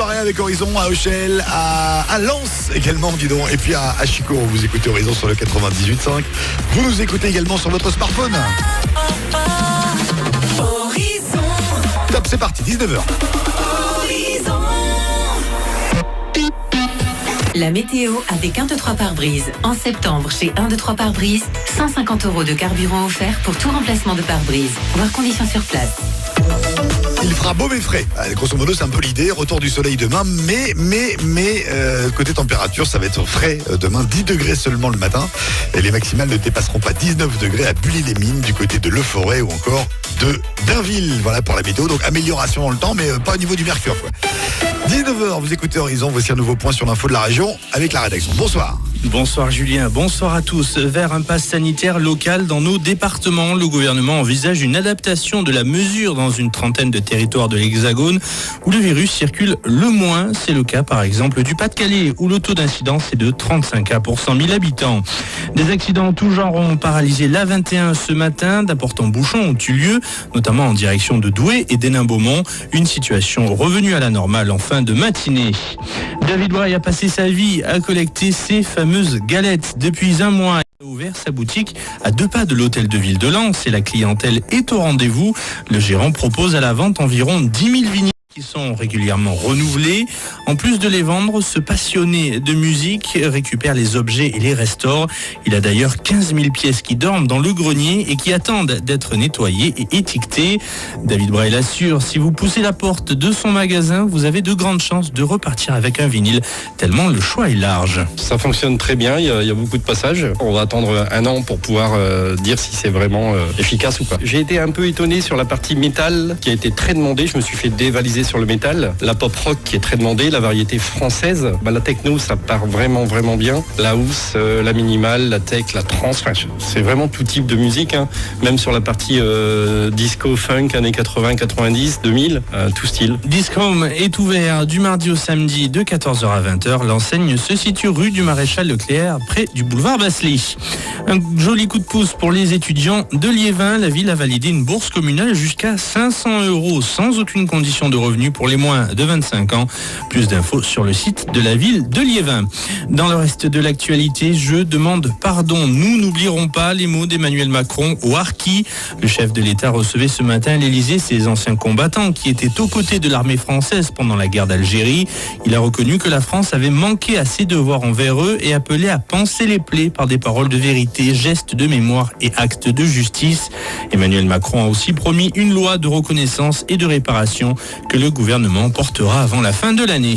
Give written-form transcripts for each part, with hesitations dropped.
soirée avec Horizon à Auchel, à Lens également, dis donc, et puis à Chico. Vous écoutez Horizon sur le 98.5. Vous nous écoutez également sur votre smartphone. Horizon. Top, c'est parti, 19h. La météo avec 1, 2, 3 pare-brise. En septembre, chez 1, 2, 3 pare-brise, 150 € de carburant offert pour tout remplacement de pare-brise. Voir conditions sur place. Il fera beau mais frais. Grosso modo, c'est un peu l'idée. Retour du soleil demain, mais côté température, ça va être frais demain. 10 degrés seulement le matin. Et les maximales ne dépasseront pas 19 degrés à Bully-les-Mines, du côté de Leforêt ou encore de Dainville. Voilà pour la météo. Donc amélioration dans le temps, mais pas au niveau du mercure, quoi. 19h, vous écoutez Horizon. Voici un nouveau point sur l'info de la région avec la rédaction. Bonsoir. Bonsoir Julien, bonsoir à tous. Vers un pass sanitaire local dans nos départements, le gouvernement envisage une adaptation de la mesure dans une trentaine de territoires de l'Hexagone où le virus circule le moins. C'est le cas par exemple du Pas-de-Calais où le taux d'incidence est de 35 cas pour 100 000 habitants. Des accidents en tout genre ont paralysé l'A21 ce matin. D'importants bouchons ont eu lieu, notamment en direction de Douai et d'Hénin-Beaumont. Une situation revenue à la normale en fin de matinée. David Braille a passé sa vie à collecter ces fameuses galettes. Depuis un mois, il a ouvert sa boutique à 2 pas de l'hôtel de ville de Lens et la clientèle est au rendez-vous. Le gérant propose à la vente environ 10 000 vinyles qui sont régulièrement renouvelés. En plus de les vendre, ce passionné de musique récupère les objets et les restaure. Il a d'ailleurs 15 000 pièces qui dorment dans le grenier et qui attendent d'être nettoyées et étiquetées. David Braille assure, si vous poussez la porte de son magasin, vous avez de grandes chances de repartir avec un vinyle, tellement le choix est large. Ça fonctionne très bien, il y a beaucoup de passages. On va attendre un an pour pouvoir dire si c'est vraiment efficace ou pas. J'ai été un peu étonné sur la partie métal qui a été très demandée. Je me suis fait dévaliser sur le métal. La pop rock qui est très demandée, la variété française. La techno, ça part vraiment bien. La house, la minimale, la tech, la trance. Enfin, c'est vraiment tout type de musique. Même sur la partie disco, funk, années 80, 90, 2000, tout style. Discom est ouvert du mardi au samedi de 14h à 20h. L'enseigne se situe rue du Maréchal Leclerc, près du boulevard Basselet. Un joli coup de pouce pour les étudiants de Liévin. La ville a validé une bourse communale jusqu'à 500 € sans aucune condition de revenu pour les moins de 25 ans. Plus d'infos sur le site de la ville de Liévin. Dans le reste de l'actualité, je demande pardon. Nous n'oublierons pas les mots d'Emmanuel Macron au Harki. Le chef de l'État recevait ce matin à l'Élysée ses anciens combattants qui étaient aux côtés de l'armée française pendant la guerre d'Algérie. Il a reconnu que la France avait manqué à ses devoirs envers eux et appelé à panser les plaies par des paroles de vérité, gestes de mémoire et actes de justice. Emmanuel Macron a aussi promis une loi de reconnaissance et de réparation que le gouvernement portera avant la fin de l'année.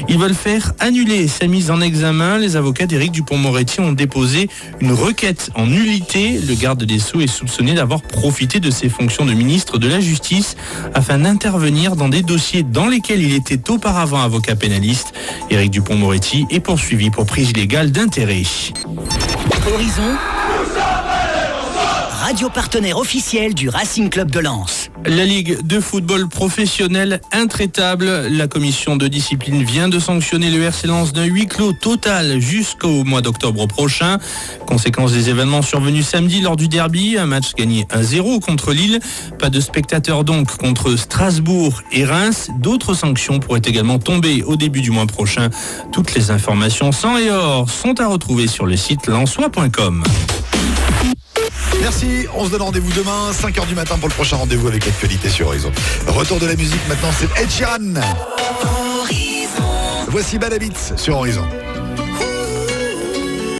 Ils veulent faire annuler sa mise en examen. Les avocats d'Éric Dupond-Moretti ont déposé une requête en nullité. Le garde des Sceaux est soupçonné d'avoir profité de ses fonctions de ministre de la Justice afin d'intervenir dans des dossiers dans lesquels il était auparavant avocat pénaliste. Éric Dupond-Moretti est poursuivi pour prise illégale d'intérêt. Horizon, radio partenaire officiel du Racing Club de Lens. La Ligue de football professionnel intraitable. La commission de discipline vient de sanctionner le RC Lens d'un huis clos total jusqu'au mois d'octobre prochain. Conséquence des événements survenus samedi lors du derby, un match gagné 1-0 contre Lille. Pas de spectateurs donc contre Strasbourg et Reims. D'autres sanctions pourraient également tomber au début du mois prochain. Toutes les informations sans et hors sont à retrouver sur le site lensois.com. Merci, on se donne rendez-vous demain, 5h du matin pour le prochain rendez-vous avec l'actualité sur Horizon. Retour de la musique maintenant, c'est Ed Sheeran. Voici Bad Habits sur Horizon.